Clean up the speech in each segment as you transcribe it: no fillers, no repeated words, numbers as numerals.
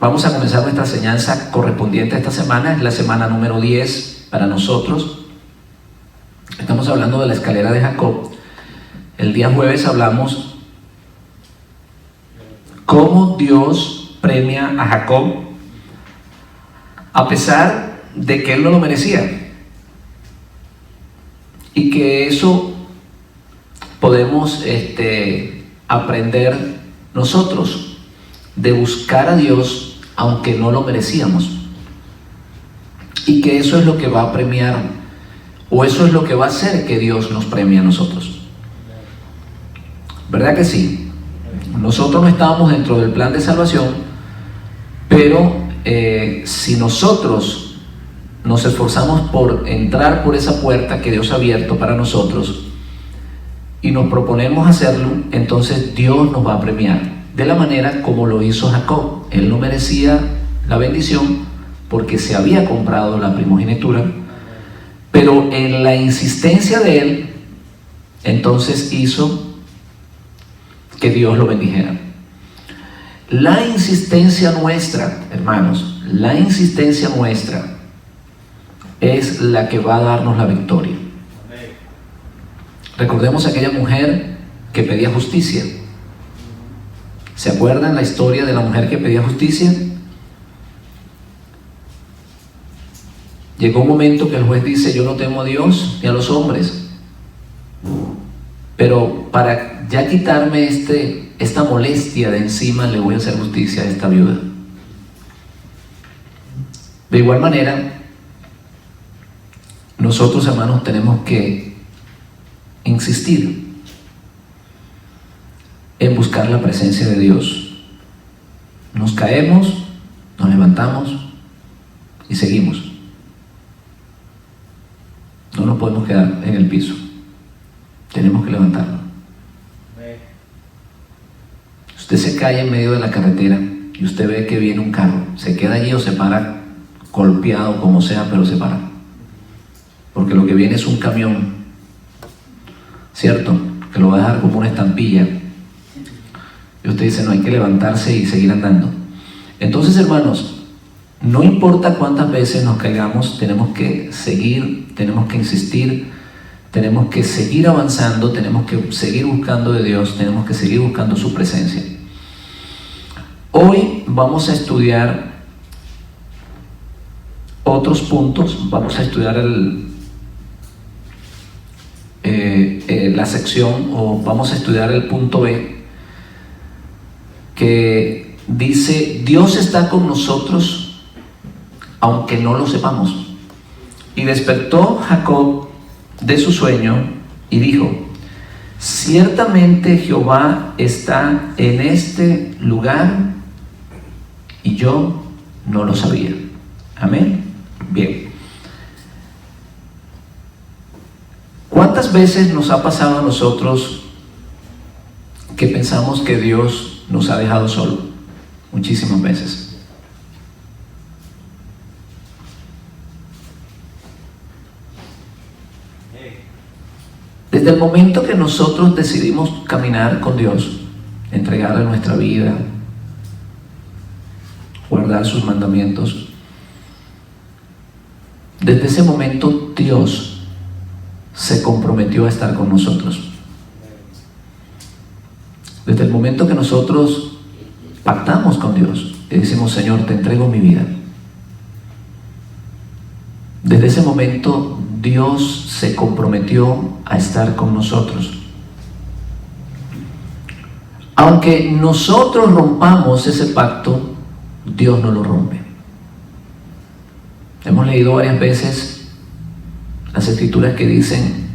Vamos a comenzar nuestra enseñanza correspondiente a esta semana. Es la semana número 10 para nosotros. Estamos hablando de la escalera de Jacob. El día jueves hablamos cómo Dios premia a Jacob a pesar de que él no lo merecía. Y que eso podemos aprender nosotros, de buscar a Dios aunque no lo merecíamos, y que eso es lo que va a premiar, o eso es lo que va a hacer que Dios nos premie a nosotros. ¿Verdad que sí? Nosotros no estábamos dentro del plan de salvación, pero si nosotros nos esforzamos por entrar por esa puerta que Dios ha abierto para nosotros y nos proponemos hacerlo, entonces Dios nos va a premiar de la manera como lo hizo Jacob. Él no merecía la bendición porque se había comprado la primogenitura, pero en la insistencia de él, entonces hizo que Dios lo bendijera. La insistencia nuestra, hermanos, la insistencia nuestra es la que va a darnos la victoria. Recordemos a aquella mujer que pedía justicia. ¿Se acuerdan la historia de la mujer que pedía justicia? Llegó un momento que el juez dice: yo no temo a Dios ni a los hombres, pero para ya quitarme esta molestia de encima, le voy a hacer justicia a esta viuda. De igual manera, nosotros, hermanos, tenemos que insistir en buscar la presencia de Dios. Nos caemos, nos levantamos y seguimos. No nos podemos quedar en el piso. Tenemos que levantarnos. Usted se cae en medio de la carretera y usted ve que viene un carro. ¿Se queda allí o se para golpeado, como sea, pero se para? Porque lo que viene es un camión, ¿cierto? Que lo va a dejar como una estampilla. Y usted dice: no, hay que levantarse y seguir andando. Entonces, hermanos, no importa cuántas veces nos caigamos, tenemos que seguir, tenemos que insistir, tenemos que seguir avanzando, tenemos que seguir buscando de Dios, tenemos que seguir buscando su presencia. Hoy vamos a estudiar otros puntos. Vamos a estudiar la sección, o vamos a estudiar el punto B, que dice: Dios está con nosotros aunque no lo sepamos. Y despertó Jacob de su sueño y dijo: ciertamente Jehová está en este lugar y yo no lo sabía. Amén. Bien. ¿Cuántas veces nos ha pasado a nosotros que pensamos que Dios nos ha dejado solo? Muchísimas veces. Desde el momento que nosotros decidimos caminar con Dios, entregarle nuestra vida, guardar sus mandamientos, desde ese momento Dios se comprometió a estar con nosotros. Desde el momento que nosotros pactamos con Dios y decimos: Señor, te entrego mi vida, desde ese momento Dios se comprometió a estar con nosotros. Aunque nosotros rompamos ese pacto, Dios no lo rompe. Hemos leído varias veces las escrituras que dicen: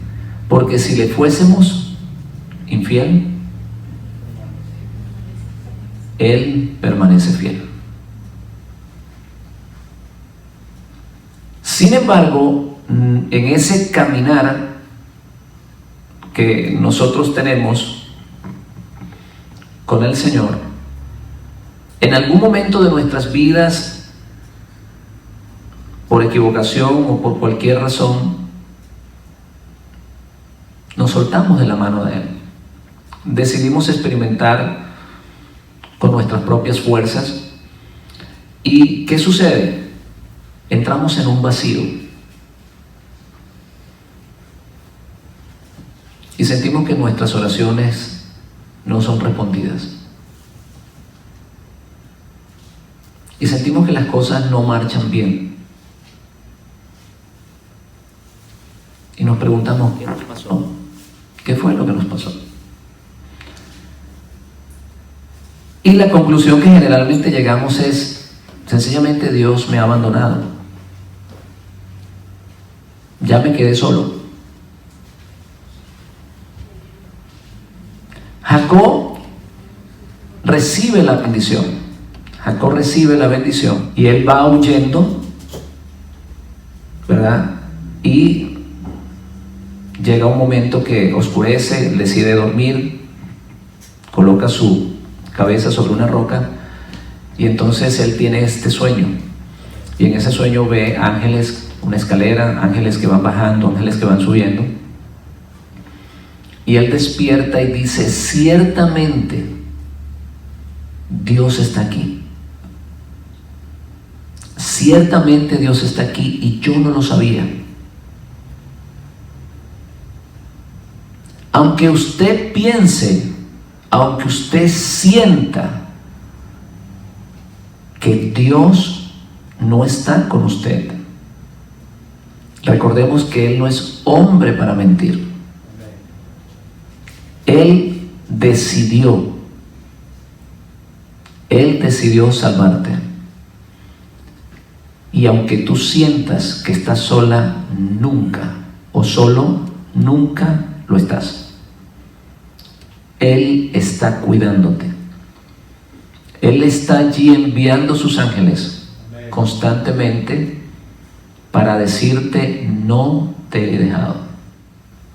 porque si le fuésemos infiel, Él permanece fiel. Sin embargo, en ese caminar que nosotros tenemos con el Señor, en algún momento de nuestras vidas, por equivocación o por cualquier razón, nos soltamos de la mano de Él. Decidimos experimentar con nuestras propias fuerzas ¿Y qué sucede? Entramos en un vacío y sentimos que nuestras oraciones no son respondidas. Y sentimos que las cosas no marchan bien. Y nos preguntamos, ¿qué nos pasó? ¿Qué fue lo que nos pasó? Y la conclusión que generalmente llegamos es, sencillamente Dios me ha abandonado. Ya me quedé solo. Jacob recibe la bendición. Jacob recibe la bendición y él va huyendo, ¿verdad? Y llega un momento que oscurece, decide dormir, coloca su cabeza sobre una roca y entonces él tiene este sueño. Y en ese sueño ve ángeles, una escalera, ángeles que van bajando, ángeles que van subiendo. Y él despierta y dice, ciertamente Dios está aquí. Ciertamente Dios está aquí y yo no lo sabía. Aunque usted piense, aunque usted sienta que Dios no está con usted, recordemos que Él no es hombre para mentir. Él decidió salvarte. Y aunque tú sientas que estás sola, nunca, o solo, nunca lo estás. Él está cuidándote. Él está allí enviando sus ángeles constantemente para decirte, no te he dejado.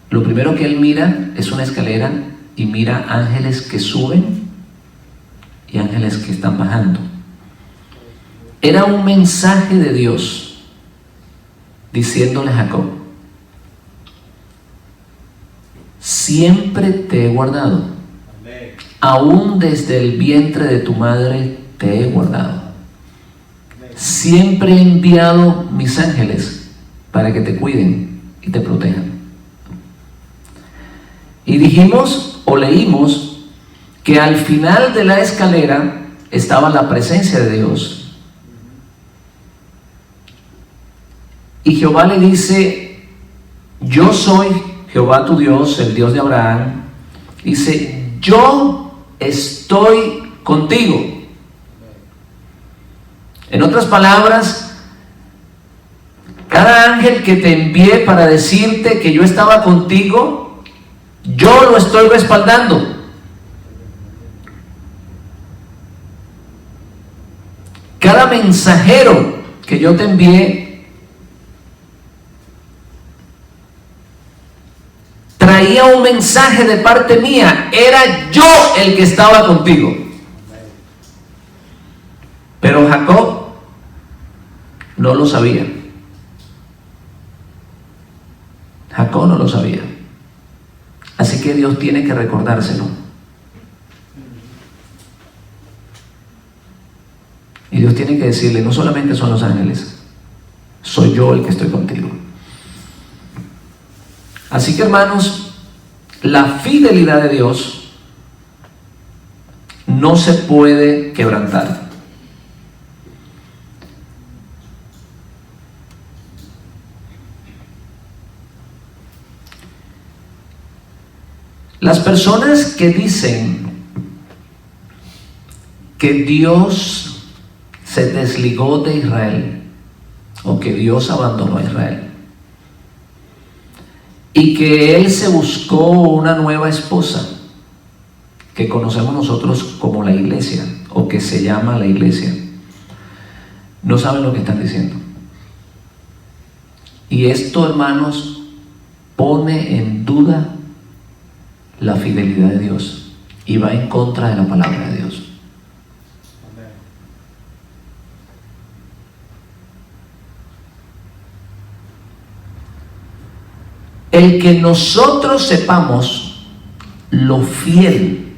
Lo primero que Él mira es una escalera y mira ángeles que suben y ángeles que están bajando. Era un mensaje de Dios diciéndole a Jacob, siempre te he guardado, aún desde el vientre de tu madre te he guardado. Siempre he enviado mis ángeles para que te cuiden y te protejan. Y dijimos o leímos que al final de la escalera estaba la presencia de Dios. Y Jehová le dice, yo soy Jehová tu Dios, el Dios de Abraham. Dice, yo estoy contigo. En otras palabras, cada ángel que te envié para decirte que yo estaba contigo, yo lo estoy respaldando. Cada mensajero que yo te envié traía un mensaje de parte mía. Era yo el que estaba contigo. Pero Jacob no lo sabía. Jacob no lo sabía. Así que Dios tiene que recordárselo. Y Dios tiene que decirle, no solamente son los ángeles, soy yo el que estoy contigo. Así que, hermanos, la fidelidad de Dios no se puede quebrantar. Las personas que dicen que Dios se desligó de Israel o que Dios abandonó a Israel y que Él se buscó una nueva esposa que conocemos nosotros como la iglesia o que se llama la iglesia, no saben lo que están diciendo. Y esto, hermanos, pone en duda la fidelidad de Dios y va en contra de la palabra de Dios. El que nosotros sepamos lo fiel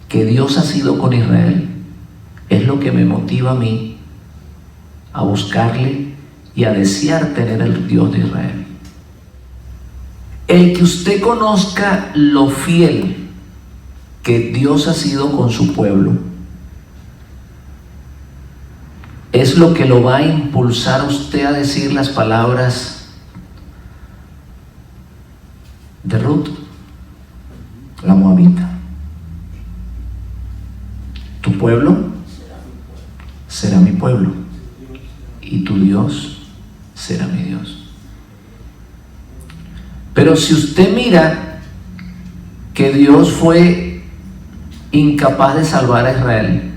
que Dios ha sido con Israel es lo que me motiva a mí a buscarle y a desear tener el Dios de Israel. El que usted conozca lo fiel que Dios ha sido con su pueblo es lo que lo va a impulsar a usted a decir las palabras de Ruth, la moabita. Tu pueblo será mi pueblo y tu Dios será mi Dios. Pero si usted mira que Dios fue incapaz de salvar a Israel,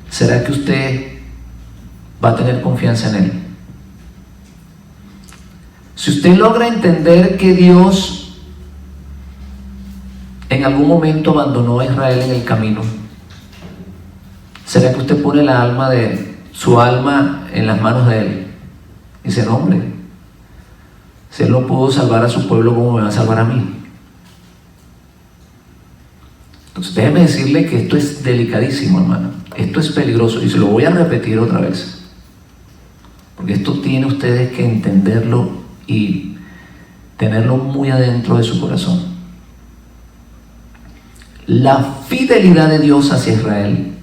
¿será que usted va a tener confianza en Él? Si usted logra entender que Dios en algún momento abandonó a Israel en el camino, ¿será que usted pone su alma en las manos de Él? Y dice, no, hombre, si Él no pudo salvar a su pueblo, ¿cómo me va a salvar a mí? Entonces déjeme decirle que esto es delicadísimo, hermano. Esto es peligroso y se lo voy a repetir otra vez, porque esto tiene ustedes que entenderlo y tenerlo muy adentro de su corazón. La fidelidad de Dios hacia Israel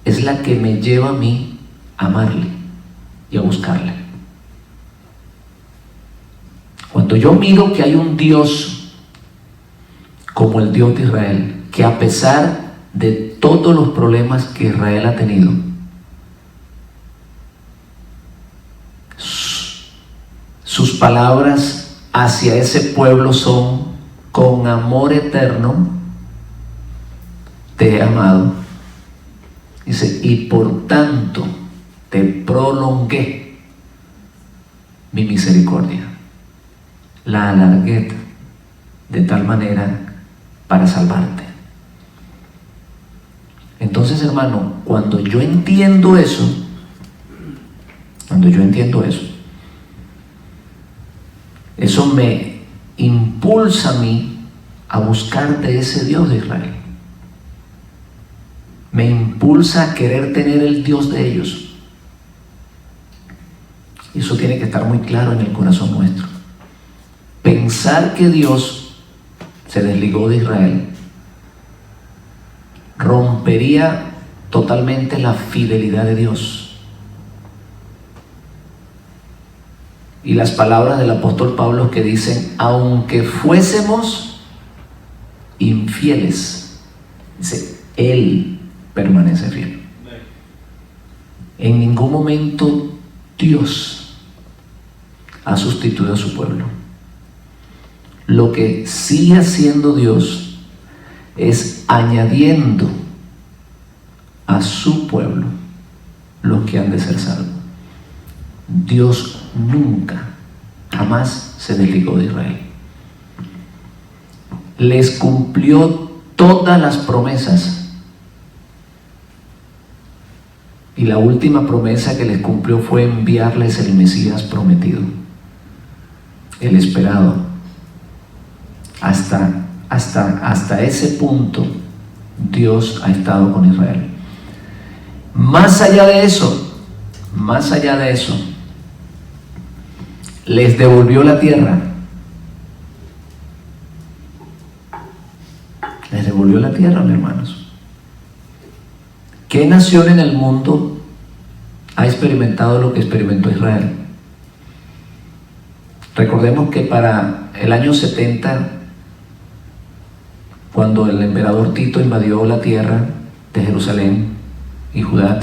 es la que me lleva a mí a amarle y a buscarle. Cuando yo miro que hay un Dios como el Dios de Israel, que a pesar de todos los problemas que Israel ha tenido, sus palabras hacia ese pueblo son: con amor eterno te he amado. Dice, y por tanto te prolongué mi misericordia, la alargué de tal manera para salvarte. Entonces, hermano, cuando yo entiendo eso, eso me impulsa a mí a buscar de ese Dios de Israel. Me impulsa a querer tener el Dios de ellos. Y eso tiene que estar muy claro en el corazón nuestro. Pensar que Dios se desligó de Israel rompería totalmente la fidelidad de Dios. Y las palabras del apóstol Pablo que dicen, aunque fuésemos infieles, dice, Él permanece fiel. En ningún momento Dios ha sustituido a su pueblo. Lo que sigue haciendo Dios es añadiendo a su pueblo los que han de ser salvos. Dios nunca, jamás se desligó de Israel. Les cumplió todas las promesas. Y la última promesa que les cumplió fue enviarles el Mesías prometido, el esperado. Hasta ese punto Dios ha estado con Israel. Más allá de eso, les devolvió la tierra. Les devolvió la tierra, mis hermanos. ¿Qué nación en el mundo ha experimentado lo que experimentó Israel? Recordemos que para el año 70, cuando el emperador Tito invadió la tierra de Jerusalén y Judá,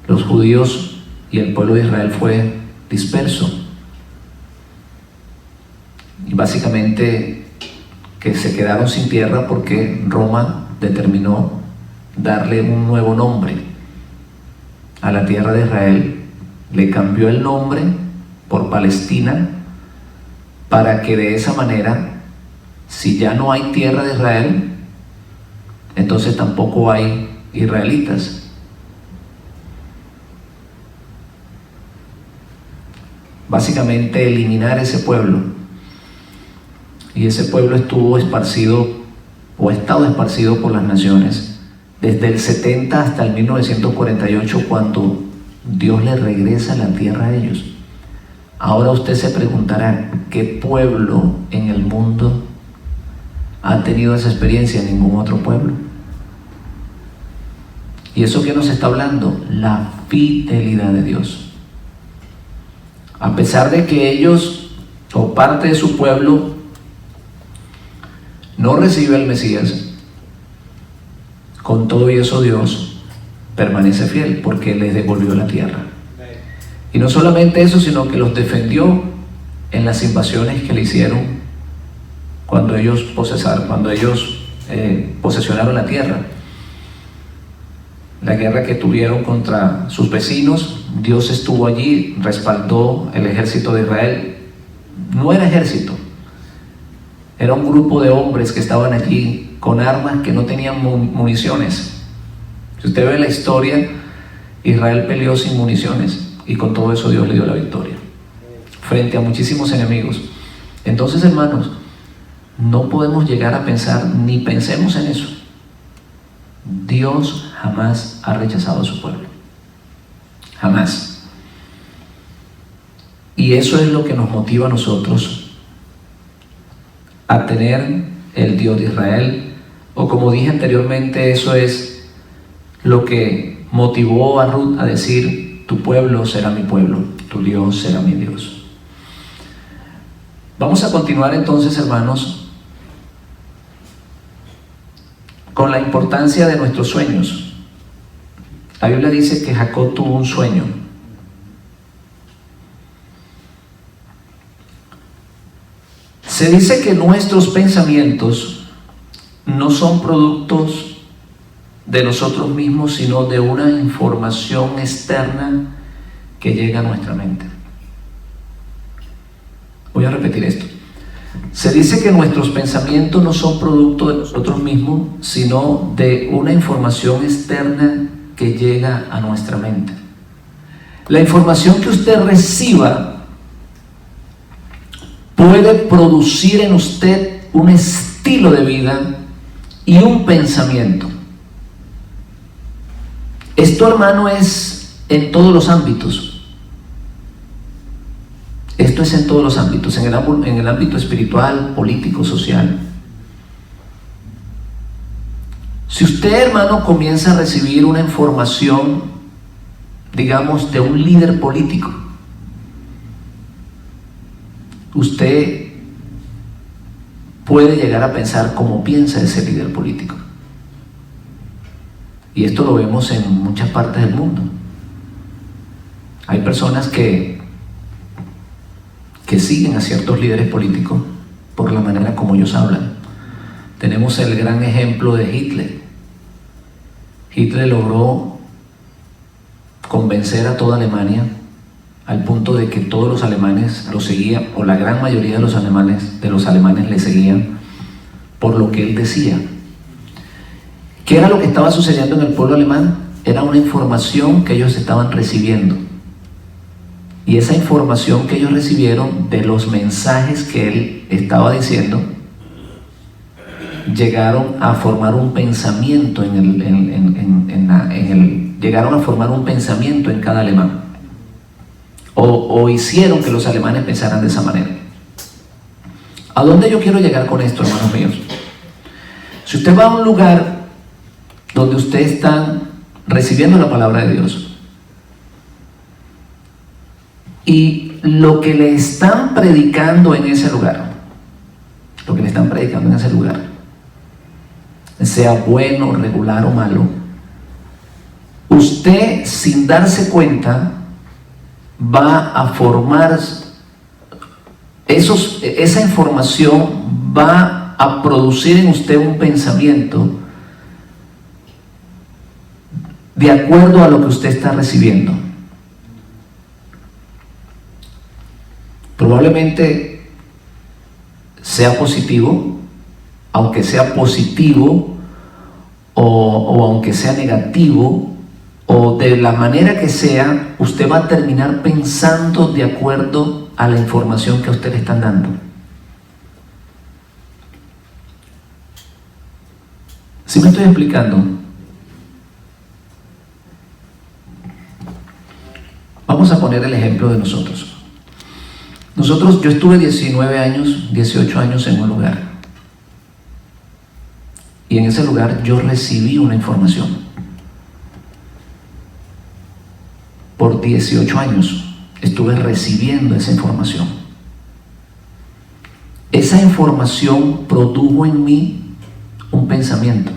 los judíos y el pueblo de Israel fue disperso. Y básicamente que se quedaron sin tierra porque Roma determinó darle un nuevo nombre a la tierra de Israel. Le cambió el nombre por Palestina, para que de esa manera, si ya no hay tierra de Israel, entonces tampoco hay israelitas. Básicamente eliminar ese pueblo. Y ese pueblo estuvo esparcido o ha estado esparcido por las naciones desde el 70 hasta el 1948, cuando Dios les regresa la tierra a ellos. Ahora usted se preguntará, ¿qué pueblo en el mundo ha tenido esa experiencia? Ningún otro pueblo. ¿Y eso qué nos está hablando? La fidelidad de Dios. A pesar de que ellos, o parte de su pueblo, no recibe al Mesías, con todo y eso Dios permanece fiel, porque les devolvió la tierra. Y no solamente eso, sino que los defendió en las invasiones que le hicieron cuando ellos posesionaron la tierra. La guerra que tuvieron contra sus vecinos, Dios estuvo allí, respaldó el ejército de Israel. No era ejército, era un grupo de hombres que estaban allí con armas que no tenían municiones. Si usted ve la historia, Israel peleó sin municiones y con todo eso Dios le dio la victoria frente a muchísimos enemigos. Entonces, hermanos, no podemos llegar a pensar, ni pensemos en eso. Dios jamás ha rechazado a su pueblo, jamás. Y eso es lo que nos motiva a nosotros a tener el Dios de Israel, o como dije anteriormente, eso es lo que motivó a Ruth a decir: tu pueblo será mi pueblo, tu Dios será mi Dios. Vamos a continuar entonces, hermanos, con la importancia de nuestros sueños. La Biblia dice que Jacob tuvo un sueño. Se dice que nuestros pensamientos no son productos de nosotros mismos, sino de una información externa que llega a nuestra mente. Voy a repetir esto. Se dice que nuestros pensamientos no son producto de nosotros mismos, sino de una información externa que llega a nuestra mente. La información que usted reciba puede producir en usted un estilo de vida y un pensamiento. Esto, hermano, es en todos los ámbitos. Esto es en todos los ámbitos, en el ámbito espiritual, político, social. Si usted, hermano, comienza a recibir una información, digamos, de un líder político, usted puede llegar a pensar como piensa ese líder político. Y esto lo vemos en muchas partes del mundo. Hay personas que siguen a ciertos líderes políticos por la manera como ellos hablan. Tenemos el gran ejemplo de Hitler. Hitler logró convencer a toda Alemania al punto de que todos los alemanes lo seguían, o la gran mayoría de los alemanes le seguían por lo que él decía. ¿Qué era lo que estaba sucediendo en el pueblo alemán? Era una información que ellos estaban recibiendo. Y esa información que ellos recibieron de los mensajes que él estaba diciendo, llegaron a formar un pensamiento llegaron a formar un pensamiento en cada alemán, o hicieron que los alemanes pensaran de esa manera. ¿A dónde yo quiero llegar con esto, hermanos míos? Si usted va a un lugar donde usted está recibiendo la palabra de Dios, y lo que le están predicando en ese lugar, sea bueno, regular o malo, usted, sin darse cuenta, va a formar esa información, va a producir en usted un pensamiento de acuerdo a lo que usted está recibiendo. Probablemente sea positivo, aunque sea positivo, o aunque sea negativo, o de la manera que sea, usted va a terminar pensando de acuerdo a la información que a usted le están dando. ¿Sí me estoy explicando? Vamos a poner el ejemplo de nosotros. Yo estuve 19 años, 18 años en un lugar. Y en ese lugar yo recibí una información. Por 18 años estuve recibiendo esa información. Esa información produjo en mí un pensamiento.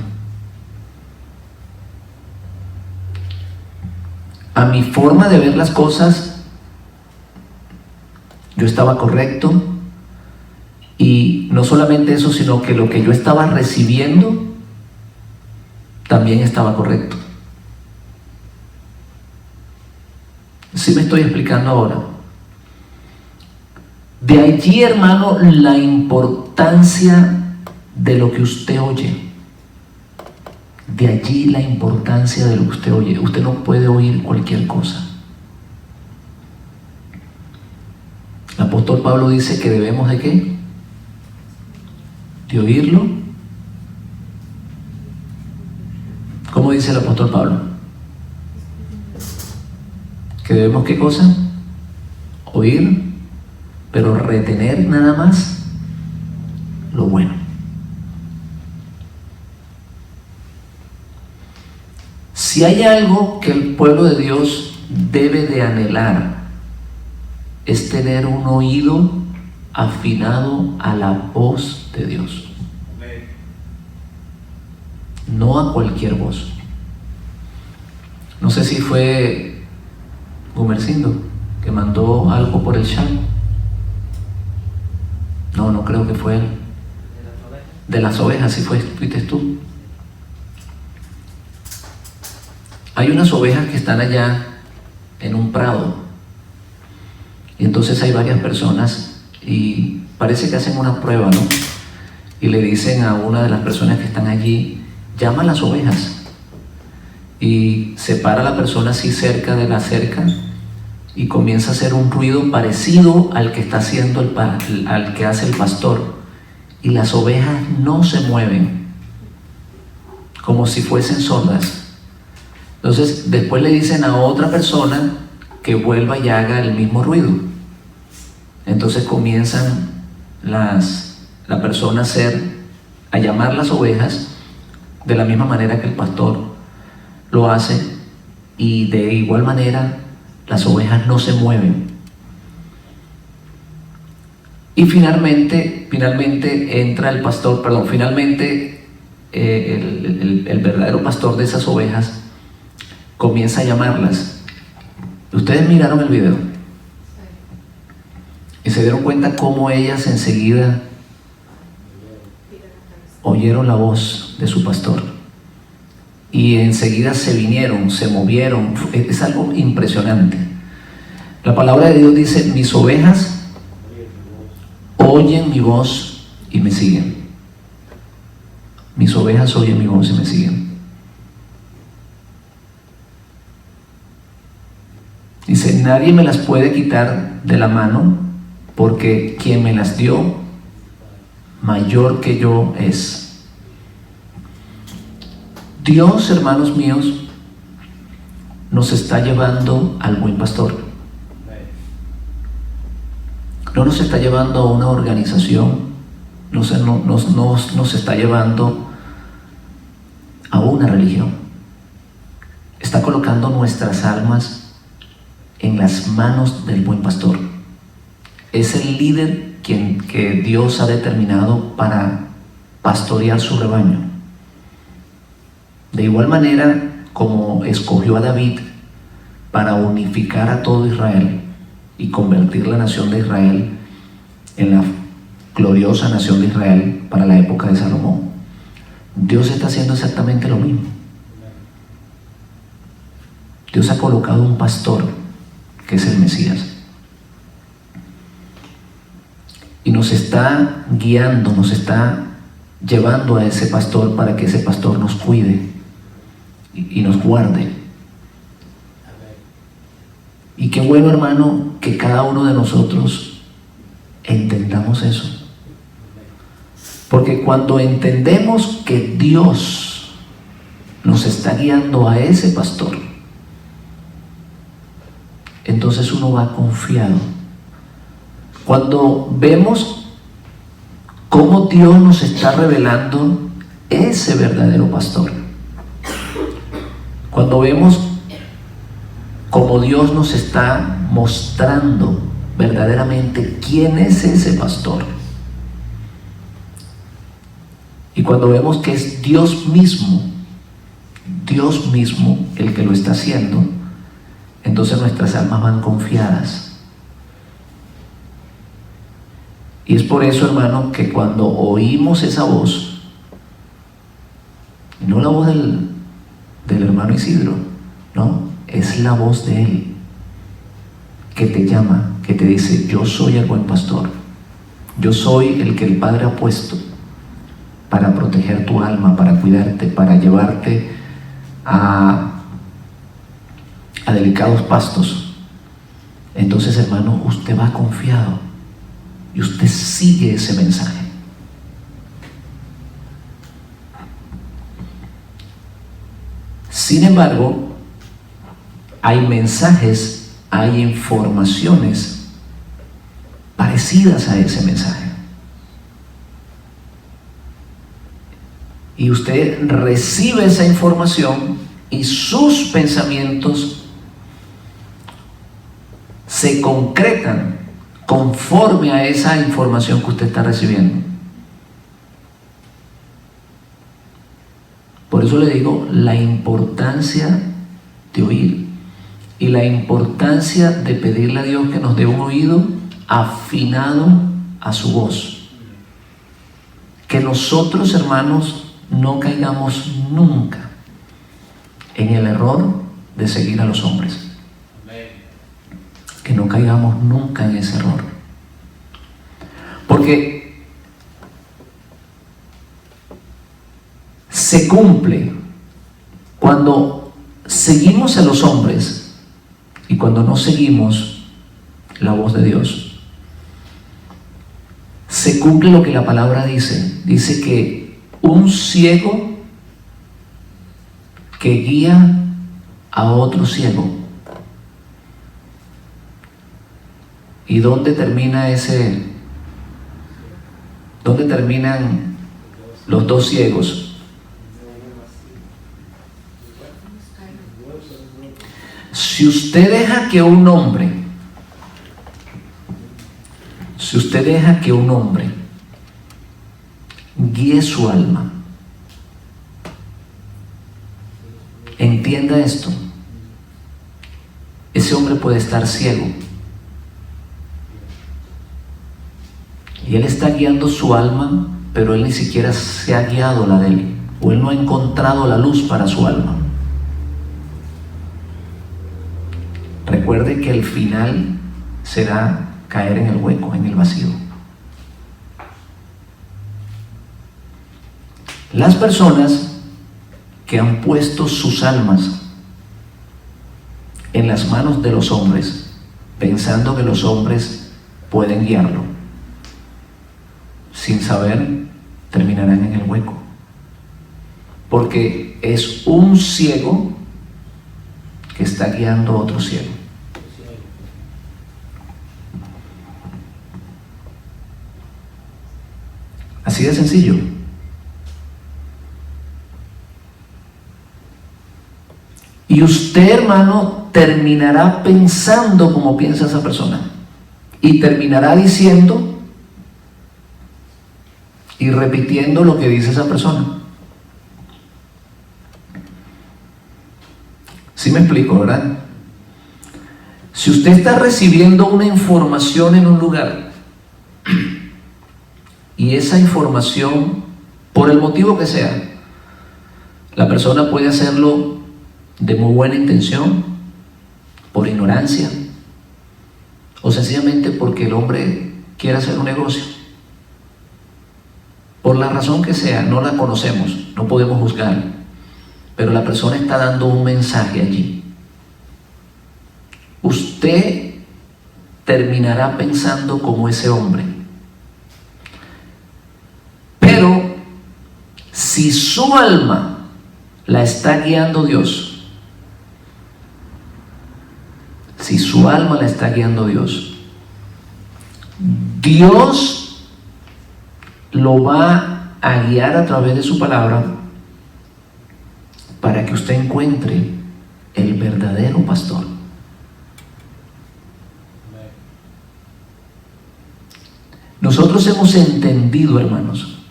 A mi forma de ver las cosas, yo estaba correcto, y no solamente eso, sino que lo que yo estaba recibiendo también estaba correcto. ¿Sí me estoy explicando ahora? De allí, hermano, la importancia de lo que usted oye. De allí la importancia de lo que usted oye. Usted no puede oír cualquier cosa. El apóstol Pablo dice que debemos ¿de qué? De oírlo. ¿Cómo dice el apóstol Pablo? Que debemos ¿qué cosa? Oír, pero retener nada más lo bueno. Si hay algo que el pueblo de Dios debe de anhelar, es tener un oído afinado a la voz de Dios. No a cualquier voz. No sé si fue Gumercindo que mandó algo por el chat. No creo que fue él. De las ovejas, si fuiste tú. Hay unas ovejas que están allá en un prado, y entonces hay varias personas y parece que hacen una prueba, ¿no? Y le dicen a una de las personas que están allí: llama a las ovejas. Y se para la persona así cerca de la cerca y comienza a hacer un ruido parecido al que está haciendo al que hace el pastor, y las ovejas no se mueven, como si fuesen sordas. Entonces después le dicen a otra persona que vuelva y haga el mismo ruido. Entonces comienzan la persona a llamar las ovejas de la misma manera que el pastor lo hace, y de igual manera las ovejas no se mueven. Y finalmente entra el pastor, finalmente el verdadero pastor de esas ovejas comienza a llamarlas. Ustedes miraron el video y se dieron cuenta cómo ellas enseguida oyeron la voz de su pastor y enseguida se vinieron, se movieron. Es algo impresionante. La palabra de Dios dice: mis ovejas oyen mi voz y me siguen. Mis ovejas oyen mi voz y me siguen. Dice: nadie me las puede quitar de la mano, porque quien me las dio mayor que yo es. Dios, hermanos míos, nos está llevando al buen pastor. No nos está llevando a una organización, nos está llevando a una religión. Está colocando nuestras almas en las manos del buen pastor. Es el líder que Dios ha determinado para pastorear su rebaño. De igual manera como escogió a David para unificar a todo Israel y convertir la nación de Israel en la gloriosa nación de Israel para la época de Salomón, Dios está haciendo exactamente lo mismo. Dios ha colocado un pastor que es el Mesías, y nos está guiando, nos está llevando a ese pastor para que ese pastor nos cuide y nos guarde. Y qué bueno, hermano, que cada uno de nosotros entendamos eso, porque cuando entendemos que Dios nos está guiando a ese pastor, entonces entonces uno va confiado. Cuando vemos cómo Dios nos está revelando ese verdadero pastor, cuando vemos cómo Dios nos está mostrando verdaderamente quién es ese pastor, y cuando vemos que es Dios mismo el que lo está haciendo, entonces nuestras almas van confiadas. Y es por eso, hermano, que cuando oímos esa voz, no la voz del hermano Isidro, no, es la voz de Él, que te llama, que te dice: yo soy el buen pastor, yo soy el que el Padre ha puesto para proteger tu alma, para cuidarte, para llevarte a delicados pastos. Entonces, hermano, usted va confiado y usted sigue ese mensaje. Sin embargo, hay mensajes, hay informaciones parecidas a ese mensaje. Y usted recibe esa información y sus pensamientos se concretan conforme a esa información que usted está recibiendo. Por eso le digo la importancia de oír y la importancia de pedirle a Dios que nos dé un oído afinado a su voz. Que nosotros, hermanos, no caigamos nunca en el error de seguir a los hombres. Que no caigamos nunca en ese error. Porque se cumple cuando seguimos a los hombres y cuando no seguimos la voz de Dios. Se cumple lo que la palabra dice. Dice que un ciego que guía a otro ciego. ¿Y dónde termina dónde terminan los dos ciegos? Si usted deja que un hombre guíe su alma, entienda esto, ese hombre puede estar ciego y él está guiando su alma, pero él ni siquiera se ha guiado la de él, o él no ha encontrado la luz para su alma. Recuerde que el final será caer en el hueco, en el vacío. Las personas que han puesto sus almas en las manos de los hombres, pensando que los hombres pueden guiarlo, sin saber, terminarán en el hueco. Porque es un ciego que está guiando a otro ciego. Así de sencillo. Y usted, hermano, terminará pensando como piensa esa persona. Y terminará diciendo y repitiendo lo que dice esa persona. ¿Sí me explico, verdad? Si usted está recibiendo una información en un lugar y esa información, por el motivo que sea, la persona puede hacerlo de muy buena intención, por ignorancia, o sencillamente porque el hombre quiere hacer un negocio. Por la razón que sea, no la conocemos, no podemos juzgar, pero la persona está dando un mensaje allí. Usted terminará pensando como ese hombre. Pero si su alma la está guiando Dios, si su alma la está guiando Dios, Dios lo va a guiar a través de su palabra para que usted encuentre el verdadero pastor. Nosotros hemos entendido, hermanos,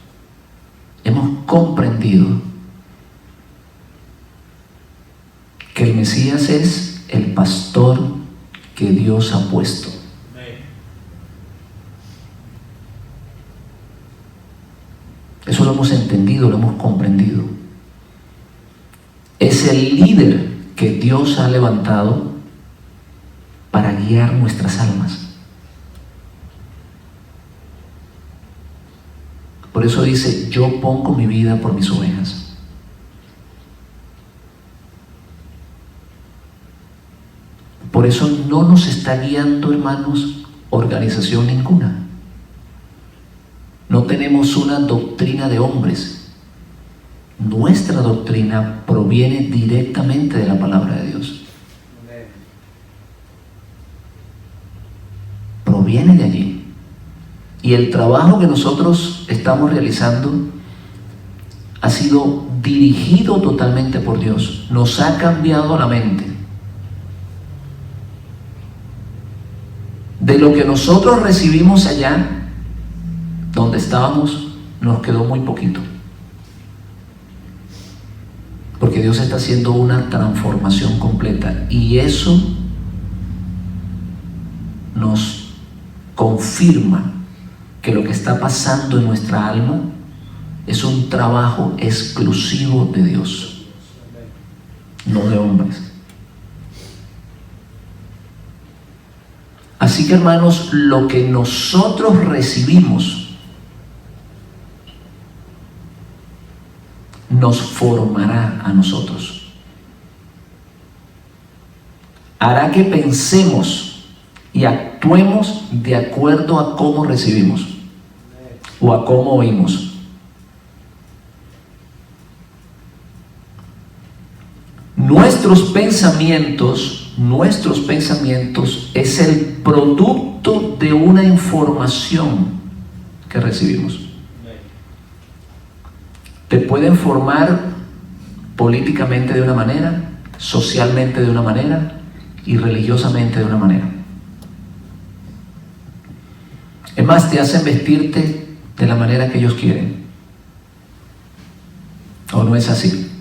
hemos comprendido que el Mesías es el pastor que Dios ha puesto. Eso lo hemos entendido, lo hemos comprendido. Es el líder que Dios ha levantado para guiar nuestras almas. Por eso dice, yo pongo mi vida por mis ovejas. Por eso no nos está guiando, hermanos, organización ninguna. No tenemos una doctrina de hombres. Nuestra doctrina proviene directamente de la palabra de Dios. Proviene de allí. Y el trabajo que nosotros estamos realizando ha sido dirigido totalmente por Dios. Nos ha cambiado la mente. De lo que nosotros recibimos allá, donde estábamos, nos quedó muy poquito. Porque Dios está haciendo una transformación completa. Y eso nos confirma que lo que está pasando en nuestra alma es un trabajo exclusivo de Dios, no de hombres. Así que, hermanos, lo que nosotros recibimos nos formará a nosotros. Hará que pensemos y actuemos de acuerdo a cómo recibimos o a cómo oímos. Nuestros pensamientos es el producto de una información que recibimos. Te pueden formar políticamente de una manera, socialmente de una manera y religiosamente de una manera. Es más, te hacen vestirte de la manera que ellos quieren. ¿O no es así?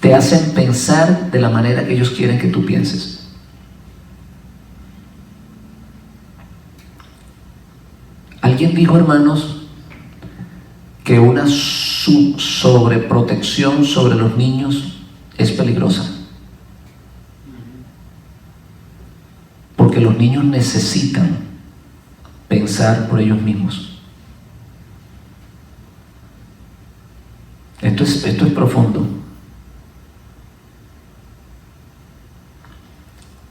Te hacen pensar de la manera que ellos quieren que tú pienses. Alguien dijo, hermanos, que una sobreprotección sobre los niños es peligrosa. Porque los niños necesitan pensar por ellos mismos. Esto es profundo.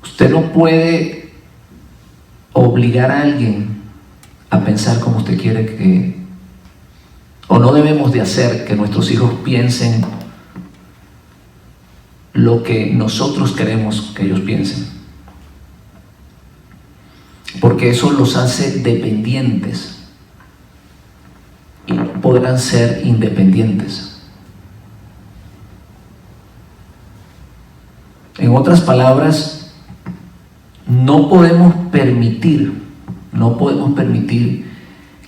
Usted no puede obligar a alguien a pensar como usted quiere que, o no debemos de hacer que nuestros hijos piensen lo que nosotros queremos que ellos piensen, porque eso los hace dependientes y no podrán ser independientes. En otras palabras, no podemos permitir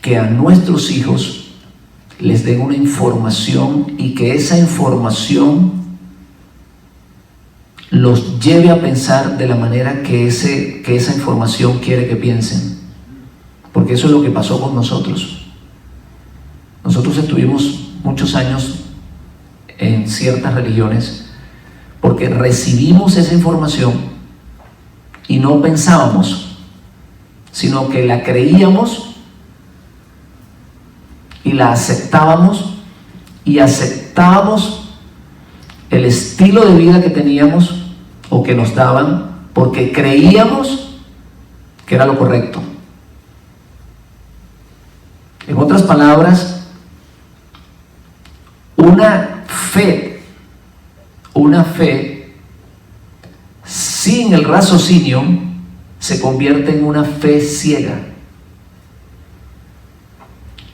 que a nuestros hijos les den una información y que esa información los lleve a pensar de la manera que esa información quiere que piensen. Porque eso es lo que pasó con nosotros. Nosotros estuvimos muchos años en ciertas religiones porque recibimos esa información y no pensábamos, sino que la creíamos y la aceptábamos, y aceptábamos el estilo de vida que teníamos o que nos daban porque creíamos que era lo correcto. En otras palabras, una fe sin el raciocinio se convierte en una fe ciega.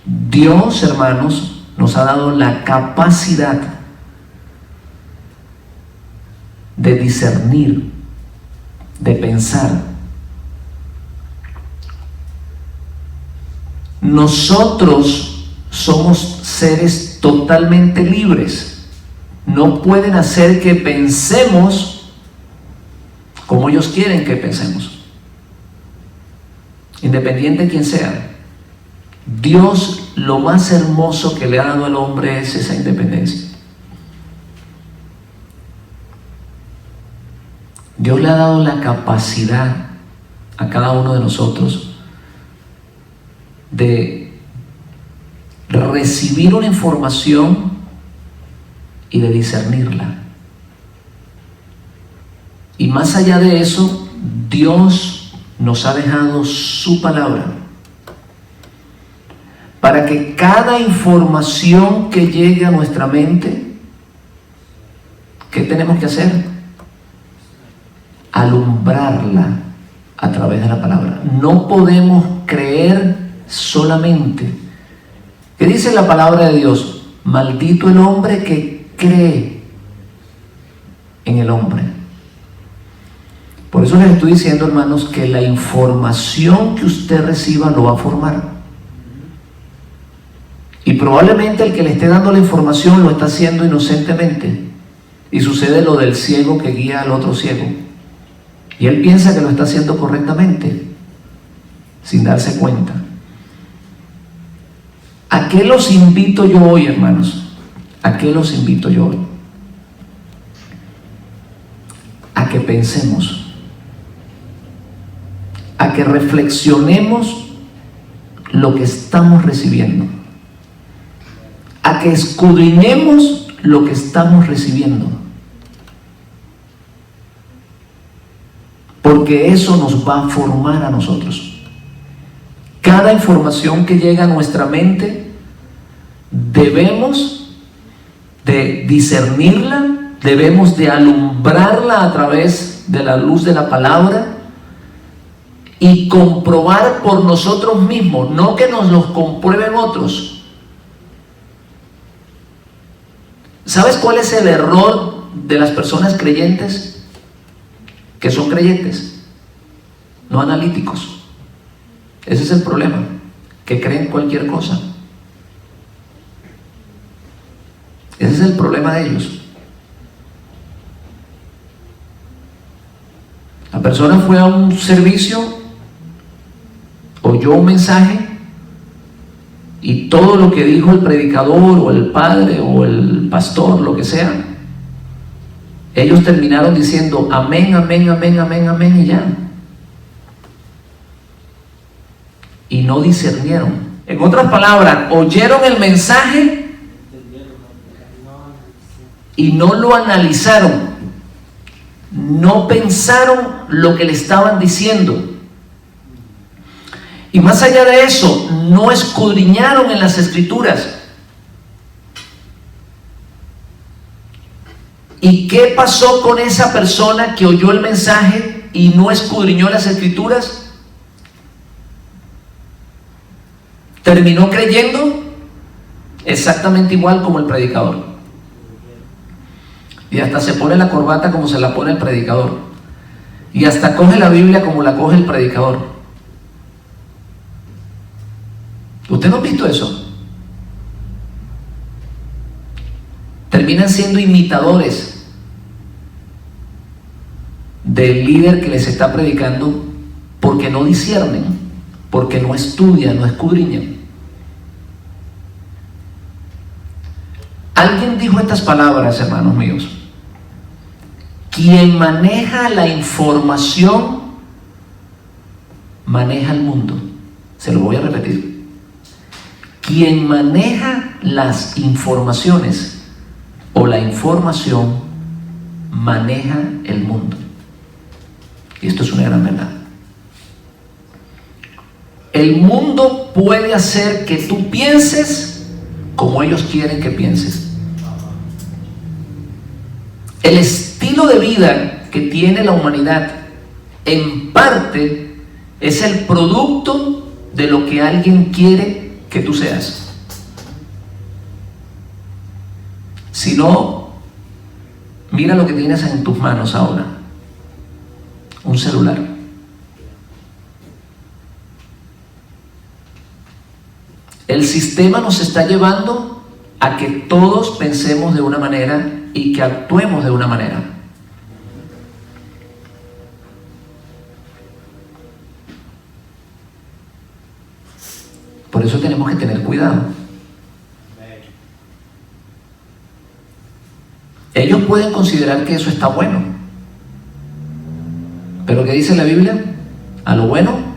Dios, hermanos, nos ha dado la capacidad de discernir, de pensar. Nosotros somos seres totalmente libres. No pueden hacer que pensemos como ellos quieren que pensemos, independiente de quién sea. Dios, lo más hermoso que le ha dado al hombre es esa independencia. Dios le ha dado la capacidad a cada uno de nosotros de recibir una información y de discernirla. Y más allá de eso, Dios nos ha dejado su palabra para que cada información que llegue a nuestra mente, ¿qué tenemos que hacer? Alumbrarla a través de la palabra. No podemos creer solamente. ¿Qué dice la palabra de Dios? Maldito el hombre que cree en el hombre. Por eso les estoy diciendo, hermanos, que la información que usted reciba lo va a formar. Y probablemente el que le esté dando la información lo está haciendo inocentemente. Y sucede lo del ciego que guía al otro ciego. Y él piensa que lo está haciendo correctamente, sin darse cuenta. ¿A qué los invito yo hoy, hermanos? ¿A qué los invito yo hoy? A que pensemos, a que reflexionemos lo que estamos recibiendo, a que escudriñemos lo que estamos recibiendo, porque eso nos va a formar a nosotros. Cada información que llega a nuestra mente debemos de discernirla, debemos de alumbrarla a través de la luz de la palabra y comprobar por nosotros mismos, no que nos los comprueben otros. ¿Sabes cuál es el error de las personas creyentes? Que son creyentes, no analíticos. Ese es el problema, que creen cualquier cosa. Ese es el problema de ellos. La persona fue a un servicio, oyó un mensaje y todo lo que dijo el predicador o el padre o el pastor, lo que sea, ellos terminaron diciendo amén, amén, amén, amén, amén y ya. Y no discernieron. En otras palabras, oyeron el mensaje y no lo analizaron. No pensaron lo que le estaban diciendo. Y más allá de eso, no escudriñaron en las Escrituras. ¿Y qué pasó con esa persona que oyó el mensaje y no escudriñó las Escrituras? Terminó creyendo exactamente igual como el predicador. Y hasta se pone la corbata como se la pone el predicador. Y hasta coge la Biblia como la coge el predicador. ¿Usted no ha visto eso? Terminan siendo imitadores del líder que les está predicando porque no disciernen, porque no estudian, no escudriñan. Alguien dijo estas palabras, hermanos míos: quien maneja la información maneja el mundo. Se lo voy a repetir. Quien maneja las informaciones o la información maneja el mundo. Y esto es una gran verdad. El mundo puede hacer que tú pienses como ellos quieren que pienses. El estilo de vida que tiene la humanidad, en parte, es el producto de lo que alguien quiere que tú seas. Si no, mira lo que tienes en tus manos ahora: un celular. El sistema nos está llevando a que todos pensemos de una manera y que actuemos de una manera. Por eso tenemos que tener cuidado. Ellos pueden considerar que eso está bueno, pero ¿qué dice la Biblia? A lo bueno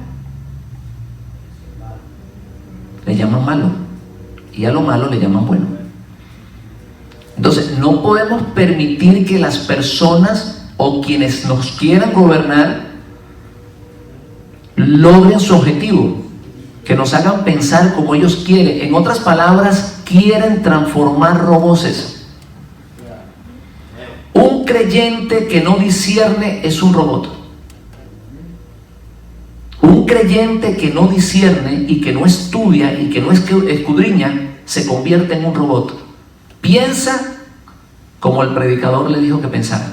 le llaman malo y a lo malo le llaman bueno. Entonces no podemos permitir que las personas o quienes nos quieran gobernar logren su objetivo, que nos hagan pensar como ellos quieren. En otras palabras, quieren transformar robots. Un creyente que no discierne es un robot. Un creyente que no discierne y que no estudia y que no escudriña se convierte en un robot. Piensa como el predicador le dijo que pensara.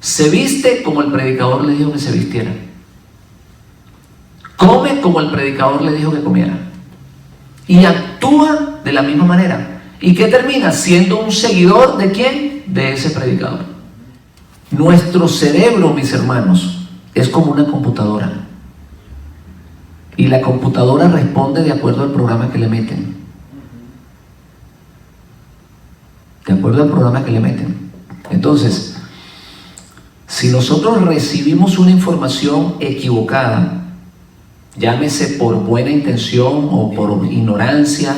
Se viste como el predicador le dijo que se vistiera. Come como el predicador le dijo que comiera. Y actúa de la misma manera. ¿Y qué termina? Siendo un seguidor ¿de quién? De ese predicador. Nuestro cerebro, mis hermanos, es como una computadora. Y la computadora responde de acuerdo al programa que le meten. De acuerdo al programa que le meten. Entonces, si nosotros recibimos una información equivocada, llámese por buena intención o por ignorancia,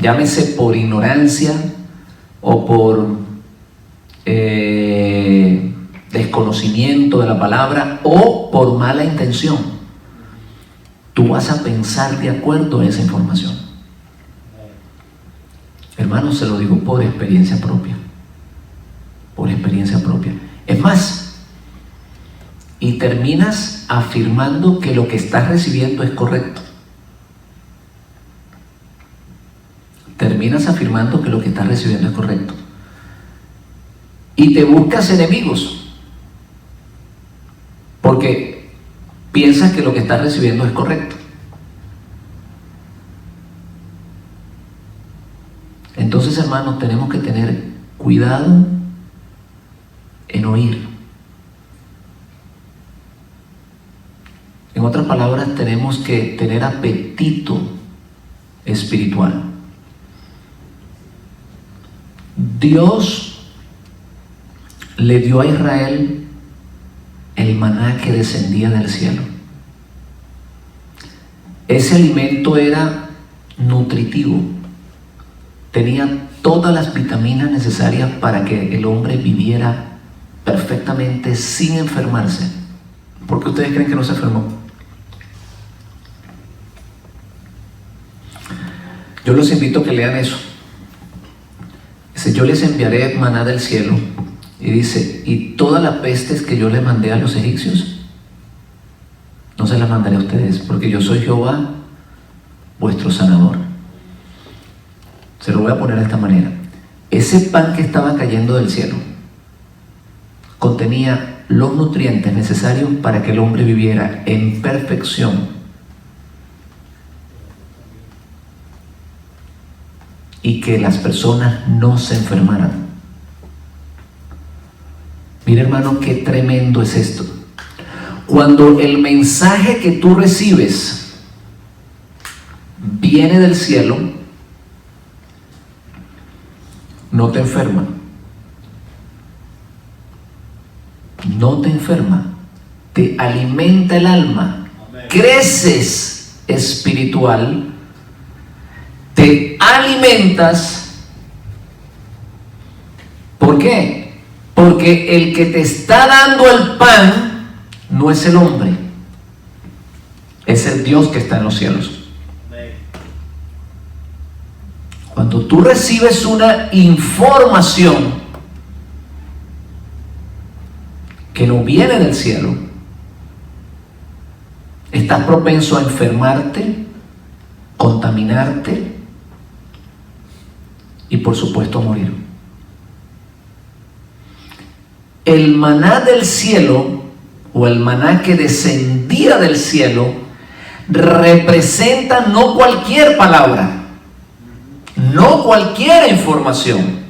llámese por ignorancia o por desconocimiento de la palabra o por mala intención, tú vas a pensar de acuerdo a esa información. Hermanos, se lo digo por experiencia propia. Por experiencia propia. Es más, y terminas afirmando que lo que estás recibiendo es correcto. Terminas afirmando que lo que estás recibiendo es correcto. Y te buscas enemigos. Porque piensas que lo que estás recibiendo es correcto. Entonces, hermanos, tenemos que tener cuidado en oír. En otras palabras, tenemos que tener apetito espiritual. Dios le dio a Israel el maná que descendía del cielo. Ese alimento era nutritivo, tenía todas las vitaminas necesarias para que el hombre viviera perfectamente sin enfermarse. ¿Por qué ustedes creen que no se enfermó? Yo los invito a que lean eso. Dice: yo les enviaré maná del cielo. Y dice: y todas las pestes que yo les mandé a los egipcios, no se las mandaré a ustedes, porque yo soy Jehová, vuestro sanador. Se lo voy a poner de esta manera. Ese pan que estaba cayendo del cielo contenía los nutrientes necesarios para que el hombre viviera en perfección y que las personas no se enfermaran. Mira, hermano, qué tremendo es esto. Cuando el mensaje que tú recibes viene del cielo, no te enferma. No te enferma. Te alimenta el alma. Creces espiritual. Te alimentas. ¿Por qué? Porque el que te está dando el pan no es el hombre, es el Dios que está en los cielos. Cuando tú recibes una información, que no viene del cielo, estás propenso a enfermarte, contaminarte y por supuesto a morir. El maná del cielo, o el maná que descendía del cielo, representa no cualquier palabra, no cualquier información.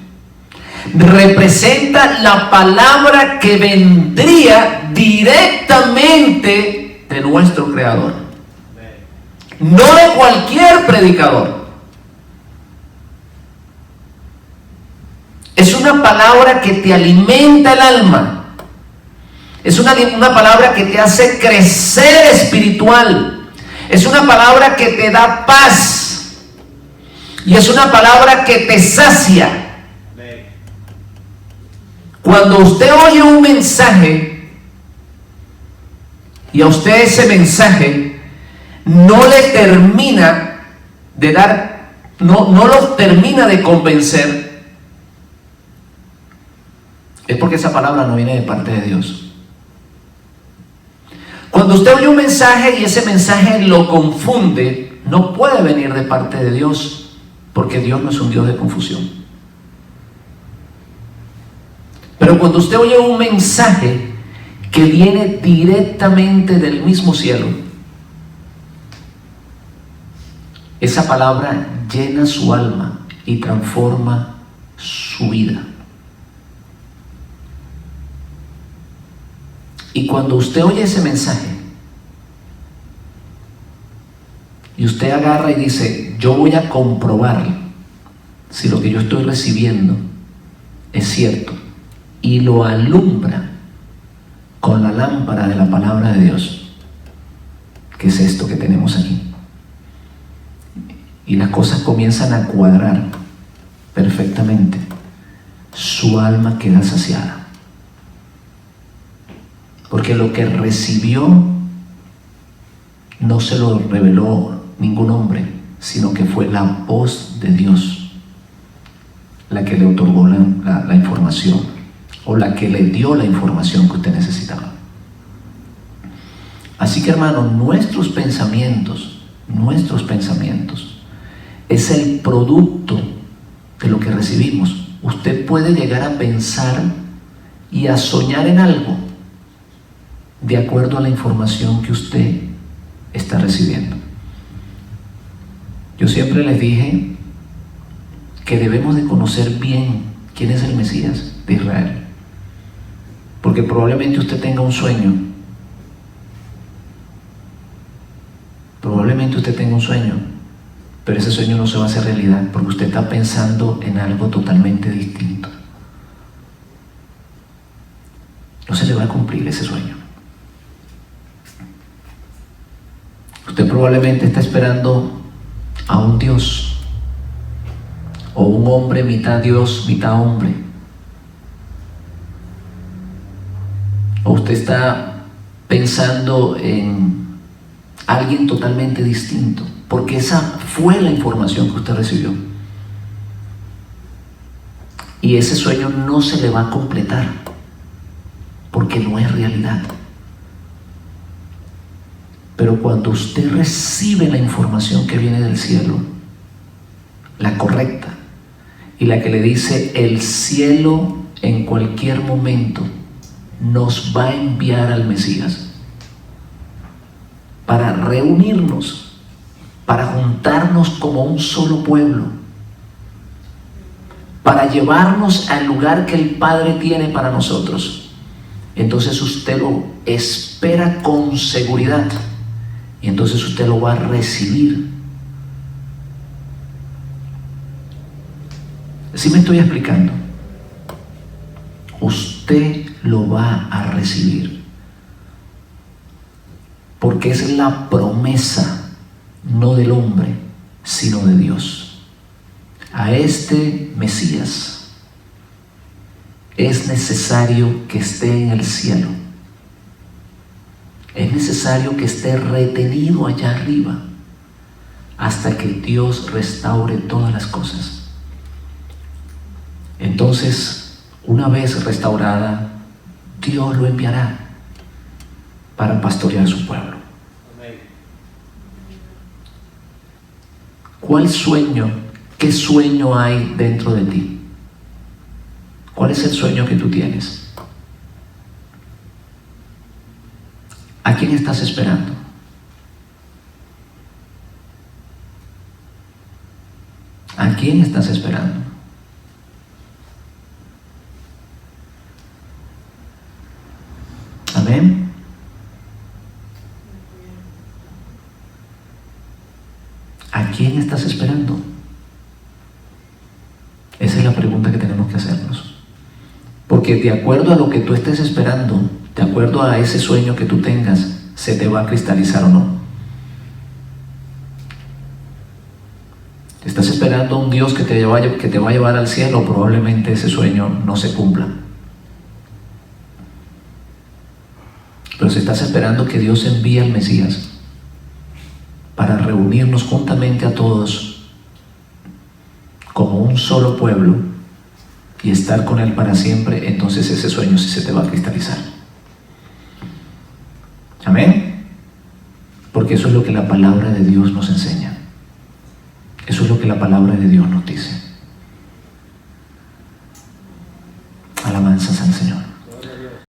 Representa la palabra que vendría directamente de nuestro Creador, no de cualquier predicador. Es una palabra que te alimenta el alma. Es una palabra que te hace crecer espiritual. Es una palabra que te da paz. Y es una palabra que te sacia. Cuando usted oye un mensaje y a usted ese mensaje no le termina de dar, no lo termina de convencer, es porque esa palabra no viene de parte de Dios. Cuando usted oye un mensaje y ese mensaje lo confunde, no puede venir de parte de Dios, porque Dios no es un Dios de confusión. Pero cuando usted oye un mensaje que viene directamente del mismo cielo, esa palabra llena su alma y transforma su vida. Y cuando usted oye ese mensaje y usted agarra y dice, yo voy a comprobar si lo que yo estoy recibiendo es cierto, y lo alumbra con la lámpara de la palabra de Dios, que es esto que tenemos aquí, y las cosas comienzan a cuadrar perfectamente, su alma queda saciada. Porque lo que recibió no se lo reveló ningún hombre, sino que fue la voz de Dios la que le otorgó la información, o la que le dio la información que usted necesitaba. Así que, hermanos, nuestros pensamientos es el producto de lo que recibimos. Usted puede llegar a pensar y a soñar en algo de acuerdo a la información que usted está recibiendo. Yo siempre les dije que debemos de conocer bien quién es el Mesías de Israel, porque probablemente usted tenga un sueño, pero ese sueño no se va a hacer realidad, porque usted está pensando en algo totalmente distinto. No se le va a cumplir ese sueño. Usted probablemente está esperando a un Dios, o un hombre mitad Dios, mitad hombre. O usted está pensando en alguien totalmente distinto, porque esa fue la información que usted recibió. Y ese sueño no se le va a completar, porque no es realidad. Pero cuando usted recibe la información que viene del cielo, la correcta, y la que le dice, el cielo en cualquier momento nos va a enviar al Mesías para reunirnos, para juntarnos como un solo pueblo, para llevarnos al lugar que el Padre tiene para nosotros. Entonces usted lo espera con seguridad, y entonces usted lo va a recibir. ¿Sí me estoy explicando? Usted lo va a recibir, porque es la promesa no del hombre, sino de Dios. A este Mesías es necesario que esté en el cielo. Es necesario que esté retenido allá arriba hasta que Dios restaure todas las cosas. Entonces, una vez restaurada, Dios lo enviará para pastorear su pueblo. ¿Cuál sueño, qué sueño hay dentro de ti? ¿Cuál es el sueño que tú tienes? ¿A quién estás esperando? ¿A quién estás esperando? Amén. ¿A quién estás esperando? Esa es la pregunta que tenemos que hacernos. Porque de acuerdo a lo que tú estés esperando, de acuerdo a ese sueño que tú tengas, se te va a cristalizar o no. Estás esperando a un Dios que te va a llevar al cielo, probablemente ese sueño no se cumpla. Pero si estás esperando que Dios envíe al Mesías para reunirnos juntamente a todos como un solo pueblo y estar con Él para siempre, entonces ese sueño sí se te va a cristalizar. Amén. Porque eso es lo que la palabra de Dios nos enseña. Eso es lo que la palabra de Dios nos dice.